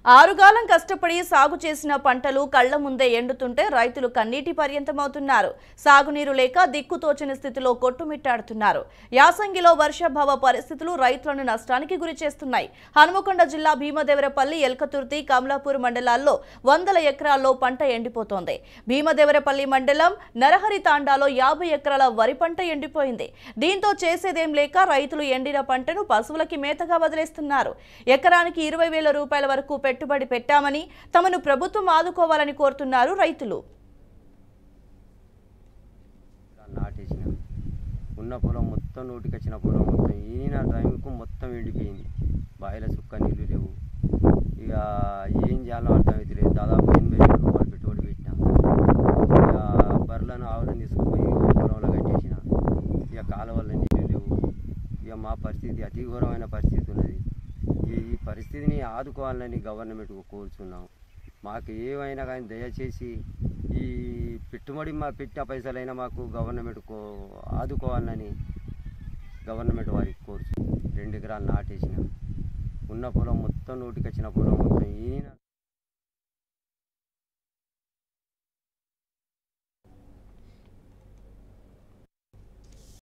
ఆరుగాలం కష్టపడి సాగు చేసిన పంటలు కళ్ల ముందే ఎండుతుంటే రైతులు కన్నీటి పర్యంతమవుతున్నారు. సాగునీరు లేక దిక్కుతోచని స్థితిలో కొట్టుమిట్టాడుతున్నారు. యాసంగిలో వర్షాభావ పరిస్థితులు రైతులను నష్టానికి గురి చేస్తున్నాయి. హనుమకొండ జిల్లా భీమదేవరపల్లి, ఎల్కతుర్తి, కమలాపూర్ మండలాల్లో 100 ఎకరాల్లో పంట ఎండిపోతోంది. భీమదేవరపల్లి మండలం నరహరి తాండాలో 50 ఎకరాల వరి పంట ఎండిపోయింది. దీంతో చేసేదేం లేక రైతులు ఎండిన పంటను పశువులకి మేతగా వదిలేస్తున్నారు. ఎకరానికి 20,000 రూపాయల వరకు పెట్టుబడి పెట్టామని తమను ప్రభుత్వం ఆదుకోవాలని కోరుతున్నారు రైతులు. ఉన్న పొలం మొత్తం నోటికొచ్చిన పొలం మొత్తం ఈయన టైంకు మొత్తం ఎండిపోయింది. బాయిల సుక్క నీళ్ళు లేవు. ఇక ఏం చేయాలో అర్థమైతే లేదు. దాదాపు 80,000 రూపాయలు పెట్టుబడి పెట్టినా. ఇక బర్రెలను ఆవులను తీసుకుపోయి పొలంలో కట్టేసిన. ఇక కాలువల నీళ్ళు లేవు. ఇక మా పరిస్థితి అతి ఘోరమైన పరిస్థితి ఉన్నది. ఈ పరిస్థితిని ఆదుకోవాలని గవర్నమెంట్కు కోరుచున్నాం. మాకు ఏమైనా కానీ దయచేసి ఈ పెట్టుబడి పెట్టిన పైసలైనా మాకు గవర్నమెంట్ ఆదుకోవాలని గవర్నమెంట్ వారికి కోరుచు. 2 ఎకరాలు నాటేసిన. ఉన్న పొలం మొత్తం నోటికొచ్చిన పొలం మొత్తం ఈయన